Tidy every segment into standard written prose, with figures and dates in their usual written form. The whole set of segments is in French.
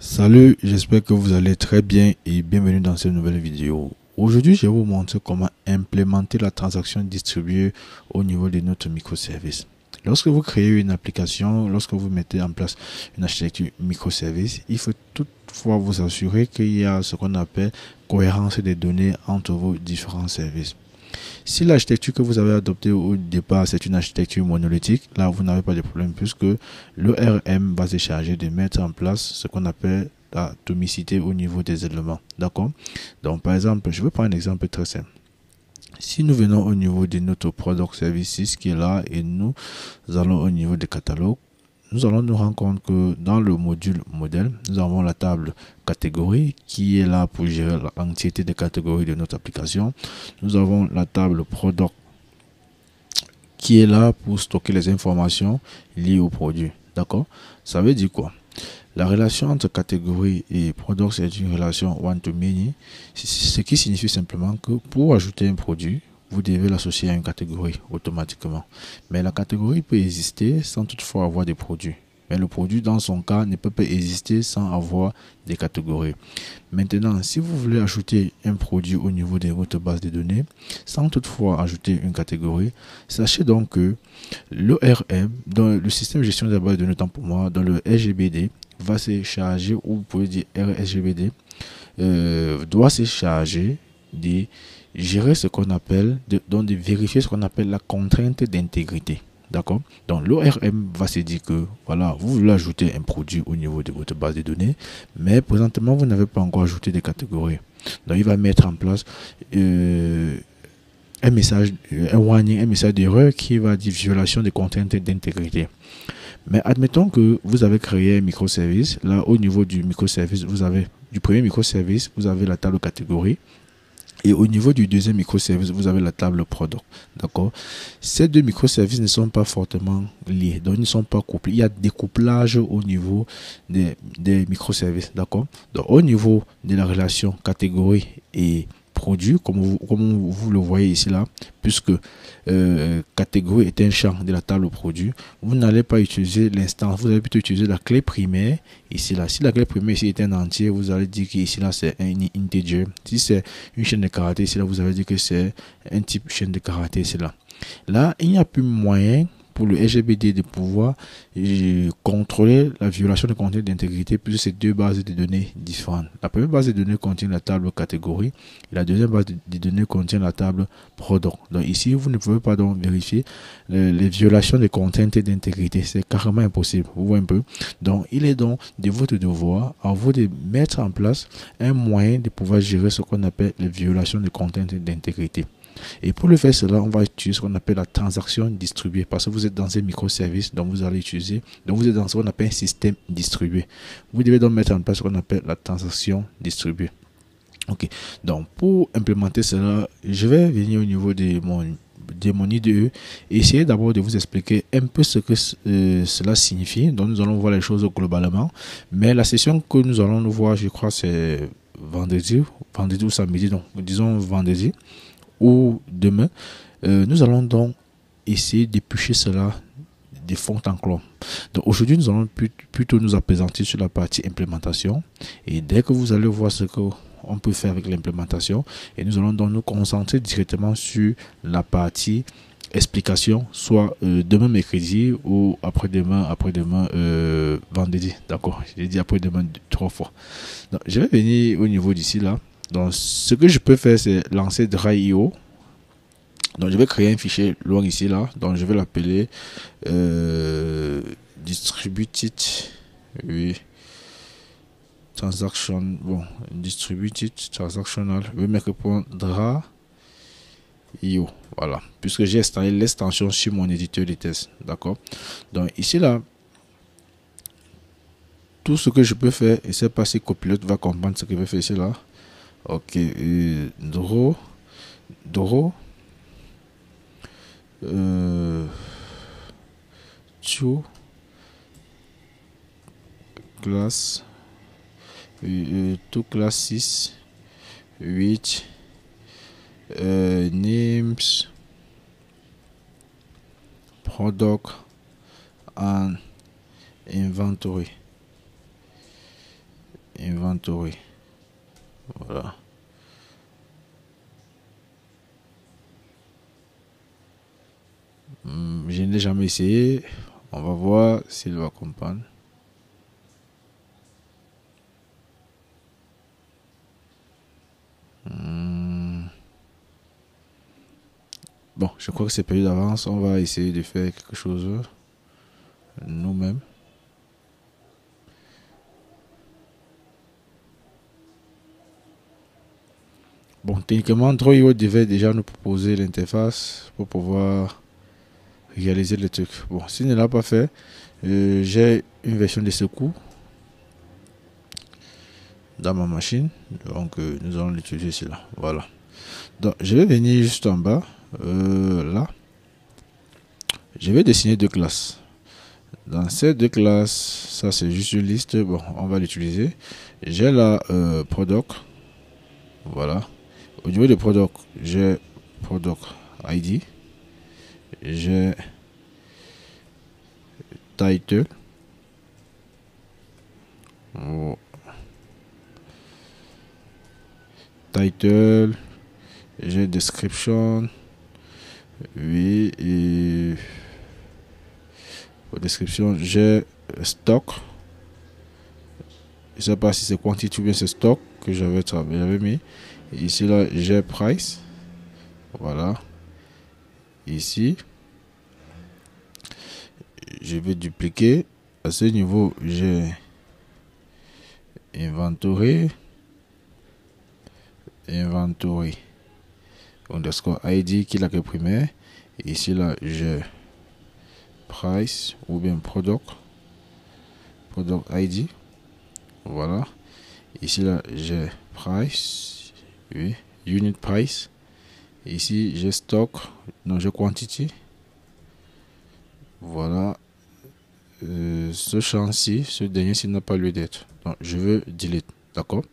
Salut, j'espère que vous allez très bien et bienvenue dans cette nouvelle vidéo. Aujourd'hui, je vais vous montrer comment implémenter la transaction distribuée au niveau de notre microservice. Lorsque vous créez une application, lorsque vous mettez en place une architecture microservice, il faut toutefois vous assurer qu'il y a ce qu'on appelle cohérence des données entre vos différents services. Si l'architecture que vous avez adoptée au départ, c'est une architecture monolithique, là, vous n'avez pas de problème puisque l'ORM va se charger de mettre en place ce qu'on appelle la atomicité au niveau des éléments. D'accord? Donc, par exemple, je vais prendre un exemple très simple. Si nous venons au niveau de notre product services qui est là et nous allons au niveau des catalogues, nous allons nous rendre compte que dans le module modèle, nous avons la table catégorie qui est là pour gérer l'entièreté des catégories de notre application. Nous avons la table product qui est là pour stocker les informations liées au produit. D'accord? Ça veut dire quoi? La relation entre catégorie et product, c'est une relation one-to-many, ce qui signifie simplement que pour ajouter un produit, vous devez l'associer à une catégorie automatiquement. Mais la catégorie peut exister sans toutefois avoir des produits. Mais le produit, dans son cas, ne peut pas exister sans avoir des catégories. Maintenant, si vous voulez ajouter un produit au niveau de votre base de données, sans toutefois ajouter une catégorie, sachez donc que l'ORM, dans le système de gestion de la base de données, tant pour moi, dans le SGBD, va se charger, ou vous pouvez dire RSGBD, doit se charger de gérer ce qu'on appelle, de vérifier ce qu'on appelle la contrainte d'intégrité. D'accord? Donc l'ORM va se dire que voilà, vous voulez ajouter un produit au niveau de votre base de données, mais présentement vous n'avez pas encore ajouté des catégories. Donc il va mettre en place un message, un warning, un message d'erreur qui va dire violation des contraintes d'intégrité. Mais admettons que vous avez créé un microservice. Là, au niveau du microservice, du premier microservice, vous avez la table catégorie. Et au niveau du deuxième microservice, vous avez la table product. D'accord? Ces deux microservices ne sont pas fortement liés. Donc, ils ne sont pas couplés. Il y a des couplages au niveau des microservices. D'accord? Donc, au niveau de la relation catégorie et produit, comme vous le voyez ici là, puisque catégorie est un champ de la table produit, vous n'allez pas utiliser l'instance, vous allez plutôt utiliser la clé primaire ici là. Si la clé primaire ici est un entier, vous allez dire qu'ici là c'est un integer. Si c'est une chaîne de caractères ici là, vous allez dire que c'est un type chaîne de caractères ici là. Là, il n'y a plus moyen pour le SGBD de pouvoir contrôler la violation de contraintes d'intégrité puisque c'est deux bases de données différentes. La première base de données contient la table catégorie et la deuxième base de données contient la table product. Donc ici, vous ne pouvez pas donc vérifier les violations de contraintes d'intégrité. C'est carrément impossible. Vous voyez un peu. Donc il est donc de votre devoir à vous de mettre en place un moyen de pouvoir gérer ce qu'on appelle les violations de contraintes d'intégrité. Et pour le faire cela, on va utiliser ce qu'on appelle la transaction distribuée parce que vous êtes dans un microservice, donc vous allez utiliser, donc vous êtes dans ce qu'on appelle un système distribué. Vous devez donc mettre en place ce qu'on appelle la transaction distribuée. Ok, donc pour implémenter cela, je vais venir au niveau de mon IDE et essayer d'abord de vous expliquer un peu ce que cela signifie. Donc nous allons voir les choses globalement, mais la session que nous allons nous voir, je crois, c'est vendredi ou samedi, donc disons vendredi ou demain, nous allons donc essayer d'éplucher cela de fond en comble. Donc aujourd'hui, nous allons plutôt nous appesantir sur la partie implémentation. Et dès que vous allez voir ce qu'on peut faire avec l'implémentation, et nous allons donc nous concentrer directement sur la partie explication, soit demain mercredi ou après-demain vendredi. D'accord, j'ai dit après-demain 3 fois. Donc je vais venir au niveau d'ici là. Donc, ce que je peux faire, c'est lancer Dry.io. Donc, je vais créer un fichier loin ici, là. Donc, je vais l'appeler distributed. Oui. Transaction. Bon, distributed transactional. Je vais mettre pour Dry.io. Voilà. Puisque j'ai installé l'extension sur mon éditeur de test. D'accord. Donc, ici, là, tout ce que je peux faire, et c'est pas si Copilote va comprendre ce que je vais faire ici, là. Ok, draw to class to classes with names product and inventory. inventory. Voilà. Je n'ai jamais essayé. On va voir s'il va comprendre. Bon, je crois que c'est perdu d'avance. On va essayer de faire quelque chose nous-mêmes. Bon, techniquement, Android devait déjà nous proposer l'interface pour pouvoir réaliser le truc. Bon, s'il ne l'a pas fait, j'ai une version de secours dans ma machine. Donc, nous allons l'utiliser cela. Voilà. Donc, je vais venir juste en bas. Là. Je vais dessiner deux classes. Dans ces deux classes, ça c'est juste une liste. Bon, on va l'utiliser. J'ai la product. Voilà. Au niveau de product, j'ai product ID. J'ai title. Oh. Title. J'ai description. Oui. Et pour description, j'ai stock. Je ne sais pas si c'est quantity ou bien c'est stock que j'avais mis. Ici, là, j'ai price. Voilà. Ici, je vais dupliquer. À ce niveau, j'ai inventory. Underscore ID qui l'a que primaire. Ici, là, j'ai price ou bien product ID. Voilà. Ici, là, j'ai price. Oui. Unit price. Ici, j'ai stock. Donc, j'ai quantity. Voilà. Ce champ-ci, ce dernier-ci n'a pas lieu d'être. Donc, je veux delete. D'accord?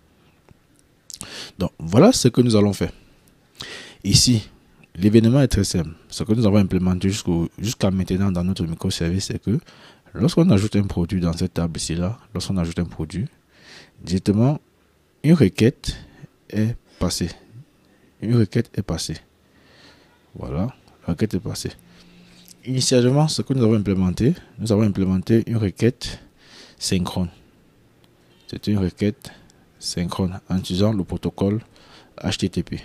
Donc, voilà ce que nous allons faire. Ici, l'événement est très simple. Ce que nous avons implémenté jusqu'à maintenant dans notre microservice, c'est que lorsqu'on ajoute un produit dans cette table ici, là, lorsqu'on ajoute un produit, directement, une requête est passée. Voilà, la requête est passée. Initialement, ce que nous avons implémenté une requête synchrone. C'est une requête synchrone en utilisant le protocole HTTP.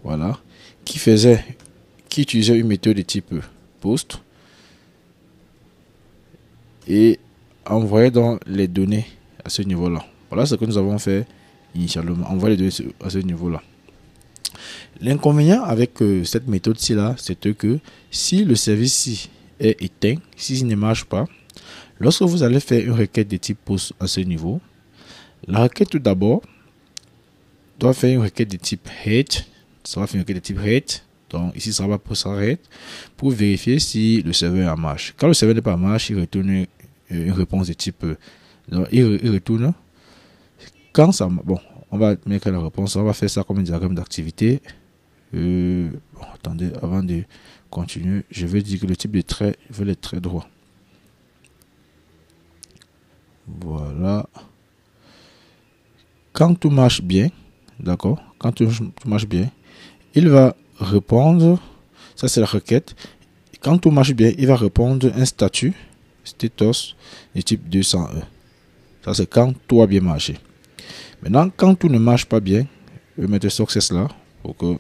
Voilà, qui utilisait une méthode de type POST et envoyait donc les données à ce niveau-là. Voilà ce que nous avons fait initialement, envoyer les données à ce niveau-là. L'inconvénient avec cette méthode-ci là, c'est que si le service-ci est éteint, s'il ne marche pas, lorsque vous allez faire une requête de type POST à ce niveau, la requête tout d'abord doit faire une requête de type head. Ça va faire une requête de type head. Donc ici, ça va pour head pour vérifier si le serveur est en marche. Quand le serveur n'est pas en marche, il retourne une réponse de type. Donc il retourne. Quand ça. Bon, on va mettre la réponse. On va faire ça comme un diagramme d'activité. Bon, attendez, avant de continuer, je vais dire que le type de trait, je veux les traits droits. Voilà. Quand tout marche bien, d'accord, quand tout marche bien, il va répondre, ça c'est la requête. Quand tout marche bien, il va répondre un statut, status de type 201. Ça c'est quand tout a bien marché. Maintenant, quand tout ne marche pas bien, je vais mettre success là pour que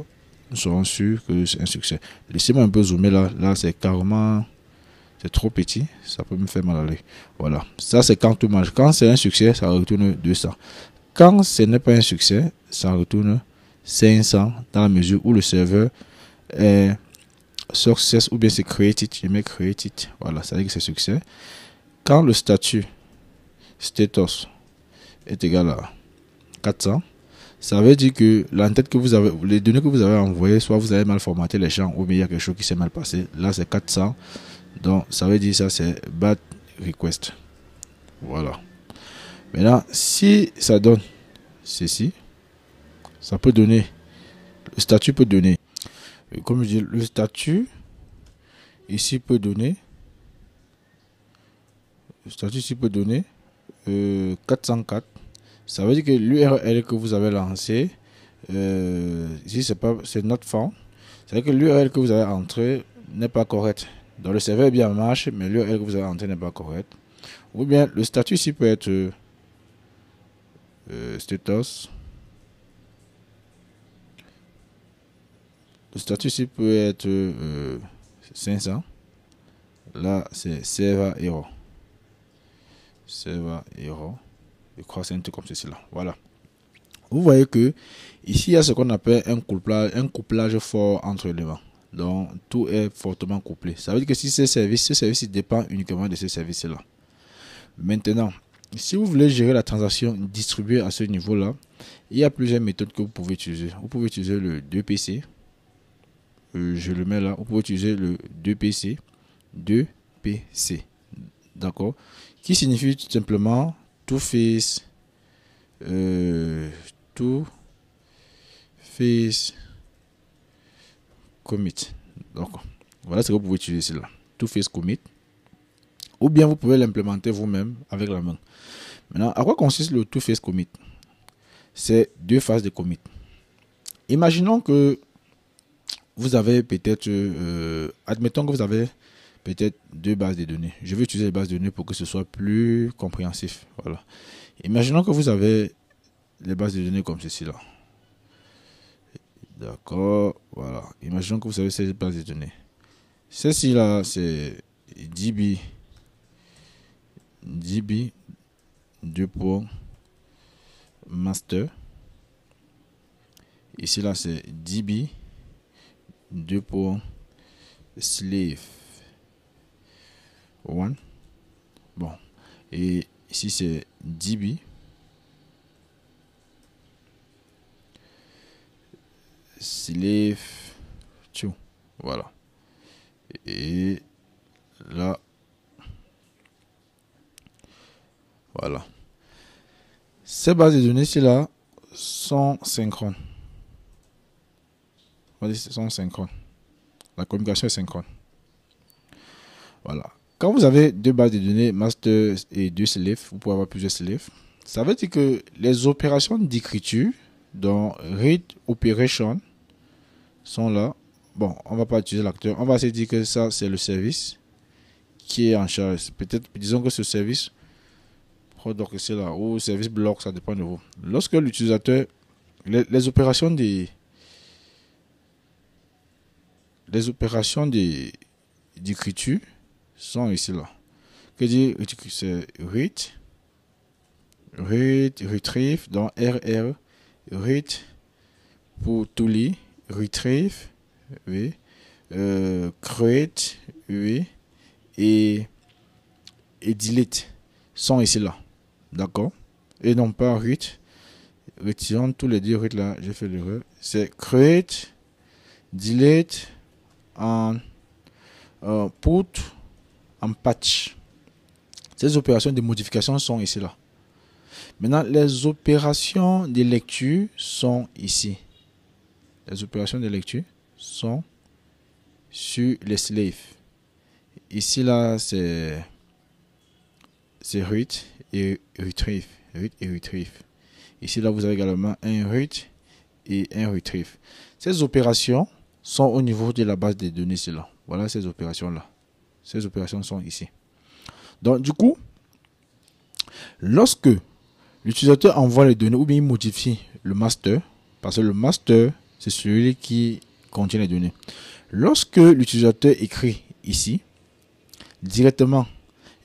nous soyons sûrs que c'est un succès. Laissez-moi un peu zoomer là. Là c'est carrément, c'est trop petit, ça peut me faire mal à l'œil. Voilà, ça c'est quand tout marche. Quand c'est un succès, ça retourne 200. Quand ce n'est pas un succès, ça retourne 500 dans la mesure où le serveur est success ou bien c'est created. Je mets created. Voilà, ça veut dire que c'est succès. Quand le statut status est égal à 400, ça veut dire que l'entête que vous avez, les données que vous avez envoyées, soit vous avez mal formaté les champs ou bien il y a quelque chose qui s'est mal passé. Là, c'est 400. Donc, ça veut dire ça, c'est bad request. Voilà. Maintenant, si ça donne ceci, ça peut donner, le statut peut donner, comme je dis, le statut ici peut donner, le statut ici peut donner 404. Ça veut dire que l'URL que vous avez lancé, ici c'est not found. Ça veut dire que l'URL que vous avez entré n'est pas correct. Donc le serveur bien marche, mais l'URL que vous avez entré n'est pas correct. Ou bien le statut ici peut être status. Le statut ici peut être 500. Là c'est server error. Server error. Je crois que c'est un truc comme ceci là. Voilà. Vous voyez que ici il y a ce qu'on appelle un couplage fort entre éléments. Donc tout est fortement couplé. Ça veut dire que si ce service dépend uniquement de ce service là. Maintenant, si vous voulez gérer la transaction distribuée à ce niveau là, il y a plusieurs méthodes que vous pouvez utiliser. Vous pouvez utiliser le 2PC. Je le mets là. Vous pouvez utiliser le 2PC. 2PC. D'accord. Qui signifie tout simplement two face commit. Donc voilà ce que vous pouvez utiliser ici là. Two face commit. Ou bien vous pouvez l'implémenter vous-même avec la main. Maintenant, à quoi consiste le two face commit? C'est deux phases de commit. Imaginons que vous avez peut-être, admettons que vous avez peut-être deux bases de données. Je vais utiliser les bases de données pour que ce soit plus compréhensif. Voilà. Imaginons que vous avez les bases de données comme ceci là. D'accord. Voilà. Imaginons que vous avez ces bases de données. Ceci là, c'est DB 2 points master. Ici là, c'est DB 2 points slave 1. Bon. Et ici, c'est DB slave 2. Voilà. Et là, voilà. Ces bases de données ici là sont synchrones. Sont synchrones. La communication est synchrone. Voilà. Quand vous avez deux bases de données, master et deux slaves, vous pouvez avoir plusieurs slaves. Ça veut dire que les opérations d'écriture, dont read operation, sont là. Bon, on va pas utiliser l'acteur. On va se dire que ça, c'est le service qui est en charge. Peut-être, disons que ce service, donc c'est là, ou service bloc, ça dépend de vous. Lorsque l'utilisateur, les opérations d'écriture sont ici là. Que dit c'est retrieve dans RR, read pour to lit, retrieve, oui, create, oui, et delete sont ici là. D'accord? Et non pas read. Retirons tous les deux read là, j'ai fait l'erreur. C'est create, delete, en put, en patch. Ces opérations de modification sont ici là. Maintenant, les opérations de lecture sont ici. Les opérations de lecture sont sur les slaves. Ici là, c'est read et retrieve. Read et retrieve. Ici là, vous avez également un read et un retrieve. Ces opérations sont au niveau de la base de données ici là. Voilà ces opérations là. Ces opérations sont ici. Donc du coup, lorsque l'utilisateur envoie les données ou bien il modifie le master, parce que le master c'est celui qui contient les données. Lorsque l'utilisateur écrit ici, directement,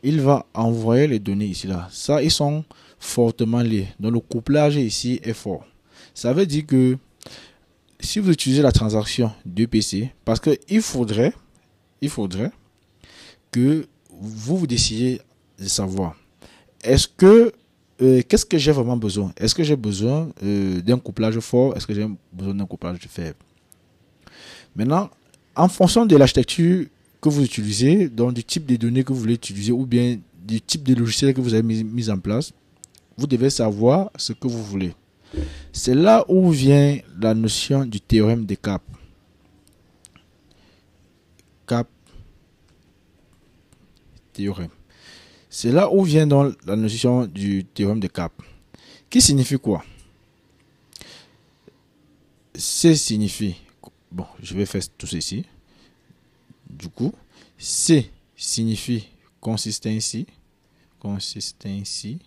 il va envoyer les données ici là. Ça, ils sont fortement liés. Donc le couplage ici est fort. Ça veut dire que si vous utilisez la transaction 2PC, parce que il faudrait que vous décidiez de savoir, est-ce que qu'est-ce que j'ai vraiment besoin? Est-ce que j'ai besoin d'un couplage fort? Est-ce que j'ai besoin d'un couplage faible? Maintenant, en fonction de l'architecture que vous utilisez, donc du type de données que vous voulez utiliser ou bien du type de logiciel que vous avez mis en place, vous devez savoir ce que vous voulez. C'est là où vient la notion du théorème de Cap. Cap théorème. C'est là où vient donc la notion du théorème de Cap. Qui signifie quoi? C signifie, bon, je vais faire tout ceci. Du coup, C signifie consistency. Consistency.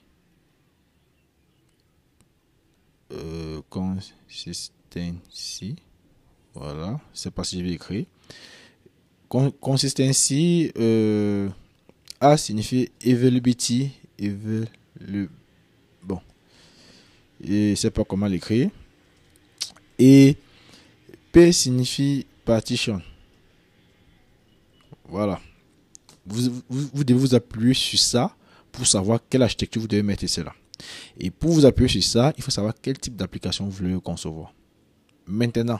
Consistency. Voilà, c'est pas si je vais écrire. Consistency. A signifie availability. Bon, et je sais pas comment l'écrire. Et P signifie partition. Voilà. Vous devez vous appuyer sur ça pour savoir quelle architecture vous devez mettre ici là. Et pour vous appuyer sur ça, il faut savoir quel type d'application vous voulez concevoir. Maintenant,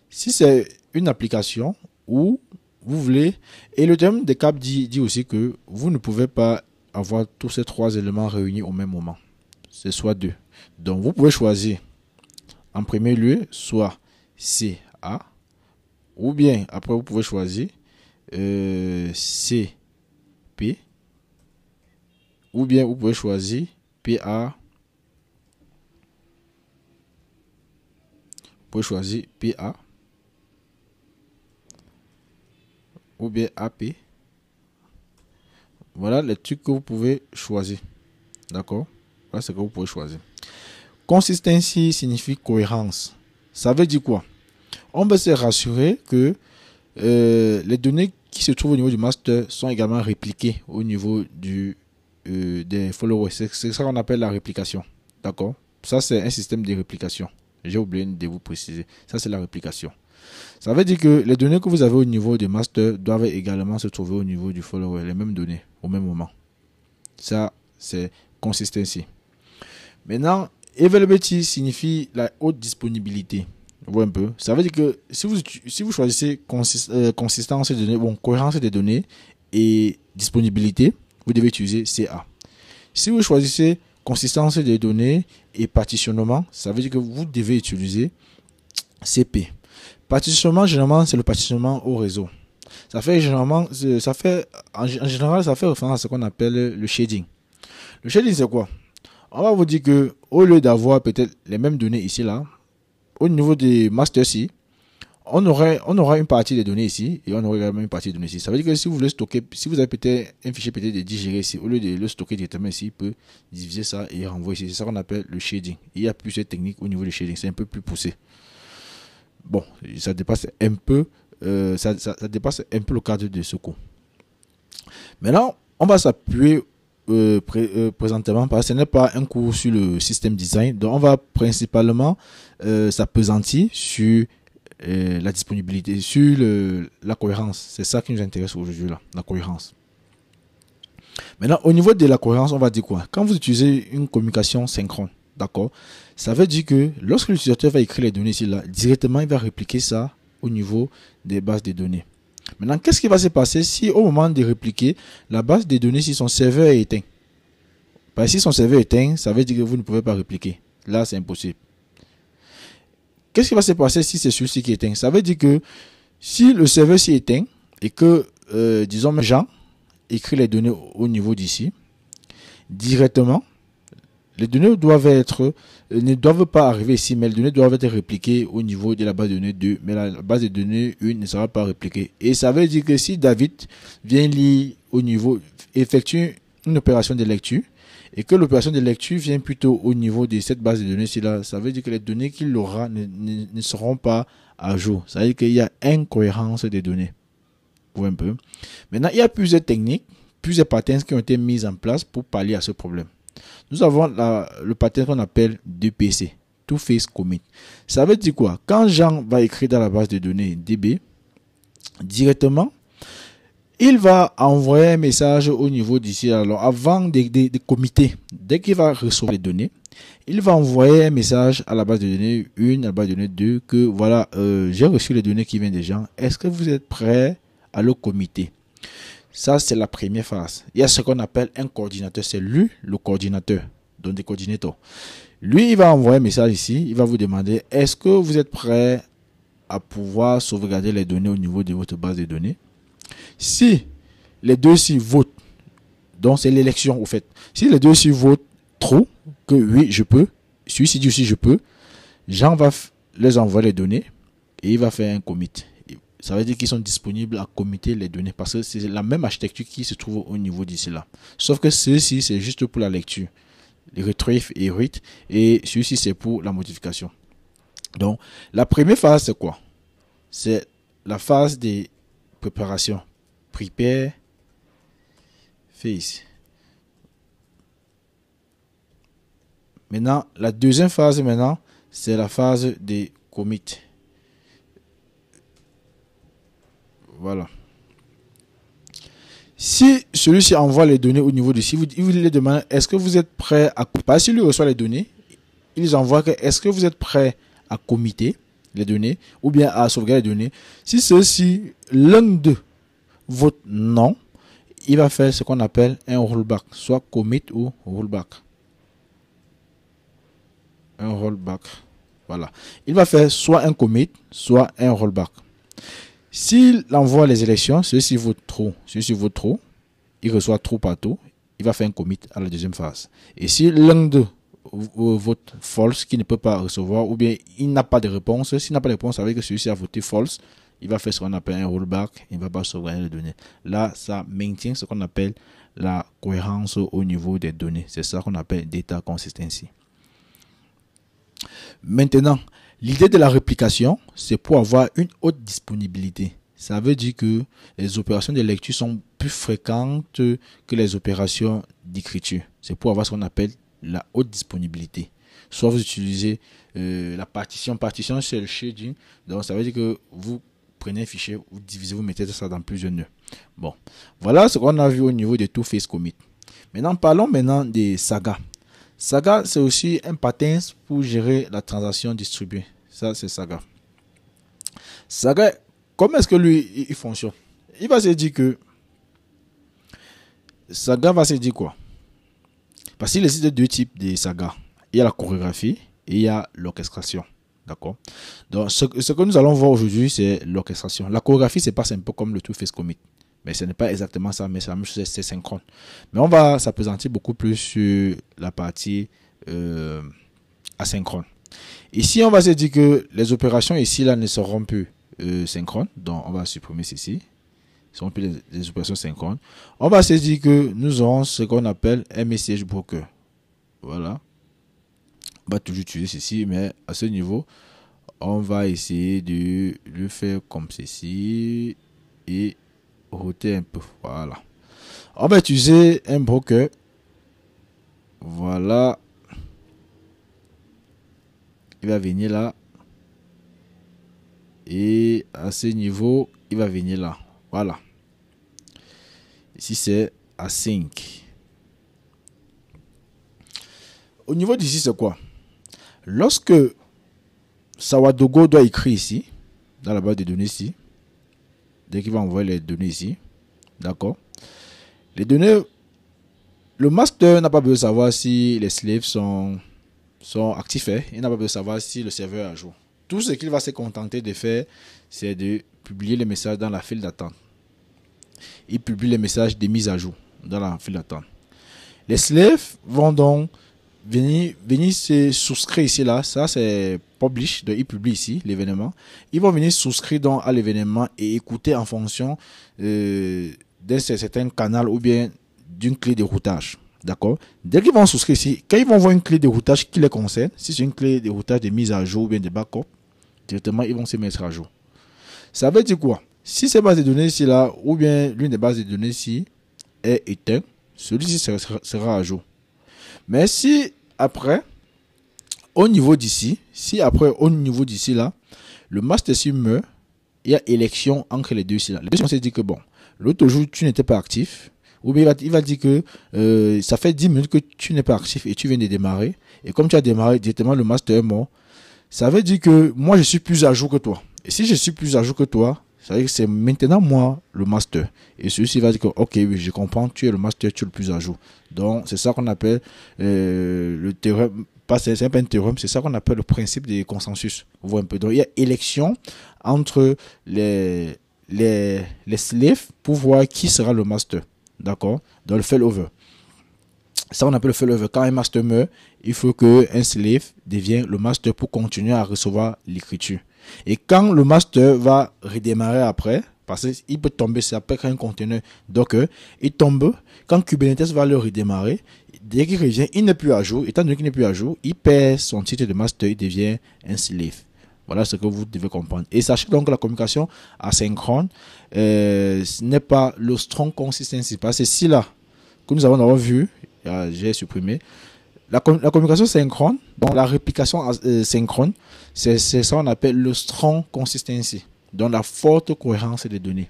si c'est une application où vous voulez, et le théorème de Cap dit aussi que vous ne pouvez pas avoir tous ces trois éléments réunis au même moment. C'est soit deux. Donc vous pouvez choisir en premier lieu soit C, A, ou bien après vous pouvez choisir C, P, ou bien vous pouvez choisir PA. Vous pouvez choisir PA ou bien AP. Voilà les trucs que vous pouvez choisir. D'accord? Voilà ce que vous pouvez choisir. Consistency signifie cohérence. Ça veut dire quoi? On va se rassurer que les données qui se trouvent au niveau du master sont également répliquées au niveau des followers. C'est ça qu'on appelle la réplication. D'accord? Ça, c'est un système de réplication. J'ai oublié de vous préciser. Ça, c'est la réplication. Ça veut dire que les données que vous avez au niveau des masters doivent également se trouver au niveau du follower. Les mêmes données au même moment. Ça, c'est consistency. Maintenant, availability signifie la haute disponibilité. Vous voyez un peu. Ça veut dire que si vous choisissez consistance des données, bon, cohérence des données et disponibilité, vous devez utiliser CA. Si vous choisissez consistance des données et partitionnement, ça veut dire que vous devez utiliser CP. Partitionnement, généralement, c'est le partitionnement au réseau. En général, ça fait référence à ce qu'on appelle le shading. Le shading, c'est quoi? On va vous dire que au lieu d'avoir peut-être les mêmes données ici, là, au niveau des masters ici, on aura une partie des données ici et on aura également une partie des données ici. Ça veut dire que si vous voulez stocker, si vous avez peut-être un fichier peut-être de 10 Go ici, au lieu de le stocker directement ici, il peut diviser ça et renvoyer ici. C'est ça qu'on appelle le shading. Il y a plusieurs techniques au niveau du shading, c'est un peu plus poussé. Bon, ça dépasse un peu, ça dépasse un peu le cadre de ce cours. Maintenant, on va s'appuyer présentement parce que ce n'est pas un cours sur le système design, donc on va principalement s'appesantir sur la disponibilité, sur la cohérence. C'est ça qui nous intéresse aujourd'hui là, la cohérence. Maintenant, au niveau de la cohérence, on va dire quoi? Quand vous utilisez une communication synchrone, d'accord, ça veut dire que lorsque l'utilisateur va écrire les données ici là, directement il va répliquer ça au niveau des bases de données. Maintenant, qu'est-ce qui va se passer si au moment de répliquer la base de données, si son serveur est éteint? Parce que si son serveur est éteint, ça veut dire que vous ne pouvez pas répliquer. Là, c'est impossible. Qu'est-ce qui va se passer si c'est celui-ci qui est éteint? Ça veut dire que si le serveur s'y éteint et que, disons, Jean écrit les données au niveau d'ici, directement, les données ne doivent pas arriver ici, mais les données doivent être répliquées au niveau de la base de données 2, mais la base de données 1 ne sera pas répliquée. Et ça veut dire que si David vient lire au niveau, effectue une opération de lecture, et que l'opération de lecture vient plutôt au niveau de cette base de données-ci là, ça veut dire que les données qu'il aura ne seront pas à jour. Ça veut dire qu'il y a incohérence des données. Vous voyez un peu. Maintenant, il y a plusieurs techniques, plusieurs patterns qui ont été mises en place pour pallier à ce problème. Nous avons le pattern qu'on appelle 2PC, Two Phase Commit. Ça veut dire quoi? Quand Jean va écrire dans la base de données DB, directement, il va envoyer un message au niveau d'ici. Alors, avant de committer, dès qu'il va recevoir les données, il va envoyer un message à la base de données 1, à la base de données 2, que voilà, j'ai reçu les données qui viennent des gens. Est-ce que vous êtes prêts à le committer? Ça, c'est la première phase. Il y a ce qu'on appelle un coordinateur. C'est lui, le coordinateur, donc des coordinateurs. Lui, il va envoyer un message ici. Il va vous demander, est-ce que vous êtes prêts à pouvoir sauvegarder les données au niveau de votre base de données? Si les deux-ci votent Donc, c'est l'élection, au fait. Si les deux ici votent trop, que oui, je peux, celui-ci dit aussi je peux, Jean va les envoyer les données et il va faire un commit. Ça veut dire qu'ils sont disponibles à committer les données parce que c'est la même architecture qui se trouve au niveau d'ici là. Sauf que ceci c'est juste pour la lecture. Les retrieve et read, et celui-ci c'est pour la modification. Donc, la première phase c'est quoi? C'est la phase de préparation. Prepare phase. Maintenant, la deuxième phase maintenant, c'est la phase de commit. Voilà. Si celui-ci envoie les données au niveau de ici, il vous les demande est-ce que vous êtes prêt à pas si lui reçoit les données, ils envoient que est-ce que vous êtes prêt à committer les données ou bien à sauvegarder les données. Si ceci, l'un d'eux vote non, il va faire ce qu'on appelle un rollback, soit commit ou rollback. Un rollback. Voilà. Il va faire soit un commit, soit un rollback. S'il envoie les élections, ceux-ci votent trop, il reçoit trop partout, il va faire un commit à la deuxième phase. Et si l'un d'eux vote false, qui ne peut pas recevoir, ou bien il n'a pas de réponse, s'il n'a pas de réponse avec que celui-ci a voté false, il va faire ce qu'on appelle un rollback, il ne va pas sauvegarder les données. Là, ça maintient ce qu'on appelle la cohérence au niveau des données. C'est ça qu'on appelle data consistency. Maintenant, l'idée de la réplication, c'est pour avoir une haute disponibilité. Ça veut dire que les opérations de lecture sont plus fréquentes que les opérations d'écriture. C'est pour avoir ce qu'on appelle la haute disponibilité. Soit vous utilisez la partition. Partition, c'est le shading. Donc, ça veut dire que vous prenez un fichier, vous divisez, vous mettez ça dans plusieurs nœuds. Bon, voilà ce qu'on a vu au niveau de two-phase commit. Maintenant, parlons maintenant des sagas. Saga, c'est aussi un pattern pour gérer la transaction distribuée. Ça, c'est Saga. Saga, comment est-ce que lui, il fonctionne? Il va se dire que Saga va se dire quoi? Parce qu'il existe deux types de Saga. Il y a la chorégraphie et il y a l'orchestration. D'accord? Donc, ce que nous allons voir aujourd'hui, c'est l'orchestration. La chorégraphie, c'est pas un peu comme le two-phase commit. Mais ce n'est pas exactement ça, mais c'est la même chose, c'est synchrone. Mais on va s'appesantir beaucoup plus sur la partie asynchrone. Ici, on va se dire que les opérations ici là ne seront plus synchrones. Donc, on va supprimer ceci. Ce ne seront plus les opérations synchrones. On va se dire que nous aurons ce qu'on appelle un message broker. Voilà. On va toujours utiliser ceci, mais à ce niveau, on va essayer de le faire comme ceci et roter un peu. Voilà. On va utiliser un broker. Voilà. Il va venir là. Et à ce niveau, il va venir là. Voilà. Ici, c'est async. Au niveau d'ici, c'est quoi? Lorsque Sawadogo doit écrire ici, dans la base de données ici, dès qu'il va envoyer les données ici, d'accord, les données, le master n'a pas besoin de savoir si les slaves sont actifs, hein. Il n'a pas besoin de savoir si le serveur est à jour. Tout ce qu'il va se contenter de faire, c'est de publier les messages dans la file d'attente. Il publie les messages de mise à jour dans la file d'attente. Les slaves vont donc venir se souscrire ici là. Ça c'est publish, donc ils publient ici l'événement. Ils vont venir souscrire donc à l'événement et écouter en fonction d'un certain canal ou bien d'une clé de routage. D'accord? Dès qu'ils vont souscrire ici, quand ils vont voir une clé de routage qui les concerne, si c'est une clé de routage de mise à jour ou bien de backup, directement ils vont se mettre à jour. Ça veut dire quoi? Si ces bases de données ici là, ou bien l'une des bases de données ici est éteinte, celui-ci sera à jour. Mais si après, au niveau d'ici, là, le master ici meurt, il y a élection entre les deux ici là. Les deux, on s'est dit que bon, l'autre jour tu n'étais pas actif, ou bien il va dire que ça fait 10 minutes que tu n'es pas actif et tu viens de démarrer. Et comme tu as démarré, directement le master est mort. Ça veut dire que moi je suis plus à jour que toi. Et si je suis plus à jour que toi, ça veut dire que c'est maintenant moi le master. Et celui-ci va dire que ok, oui, je comprends, tu es le master, tu es le plus à jour. Donc c'est ça qu'on appelle le théorème. C'est pas un théorème, c'est ça qu'on appelle le principe de consensus. Vous voyez un peu. Donc il y a élection entre les slaves pour voir qui sera le master. d'accord, dans le failover. Ça, on appelle le failover. Quand un master meurt, il faut qu'un slave devienne le master pour continuer à recevoir l'écriture. Et quand le master va redémarrer après, parce qu'il peut tomber, c'est après un conteneur Docker, il tombe, quand Kubernetes va le redémarrer, dès qu'il revient, il n'est plus à jour. Étant donné qu'il n'est plus à jour, il perd son titre de master, il devient un slave. Voilà ce que vous devez comprendre. Et sachez donc que la communication asynchrone, ce n'est pas le strong consistency. Parce que si là, que nous avons vu, j'ai supprimé, la communication synchrone, donc la réplication synchrone, c'est ça qu'on appelle le strong consistency, donc la forte cohérence des données.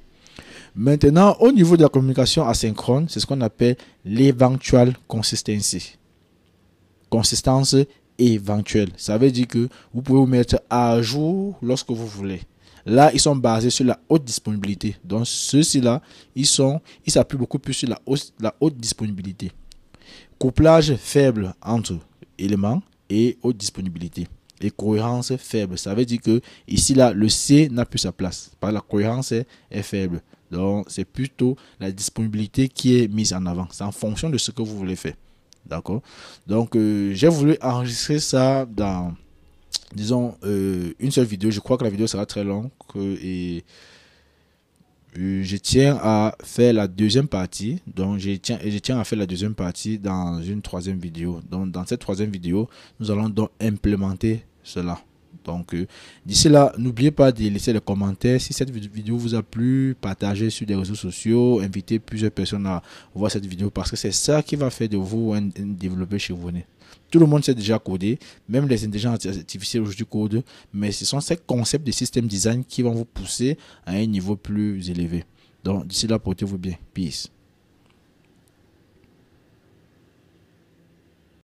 Maintenant, au niveau de la communication asynchrone, c'est ce qu'on appelle l'eventual consistency. Consistance éventuelle. Ça veut dire que vous pouvez vous mettre à jour lorsque vous voulez. Là, ils sont basés sur la haute disponibilité. Donc, ceux-ci-là, ils s'appuient beaucoup plus sur la haute disponibilité. Couplage faible entre éléments et haute disponibilité. Et cohérence faible. Ça veut dire que ici, là, le C n'a plus sa place. La cohérence est faible. Donc, c'est plutôt la disponibilité qui est mise en avant. C'est en fonction de ce que vous voulez faire. D'accord? Donc, j'ai voulu enregistrer ça dans, disons, une seule vidéo. Je crois que la vidéo sera très longue. Et je tiens à faire la deuxième partie. Donc, je tiens à faire la deuxième partie dans une troisième vidéo. Donc, dans cette troisième vidéo, nous allons donc implémenter cela. Donc, d'ici là, n'oubliez pas de laisser les commentaires. Si cette vidéo vous a plu, partagez sur les réseaux sociaux, invitez plusieurs personnes à voir cette vidéo parce que c'est ça qui va faire de vous un développeur chevronné. Tout le monde sait déjà coder, même les intelligences artificielles aujourd'hui codent, mais ce sont ces concepts de système design qui vont vous pousser à un niveau plus élevé. Donc, d'ici là, portez-vous bien. Peace.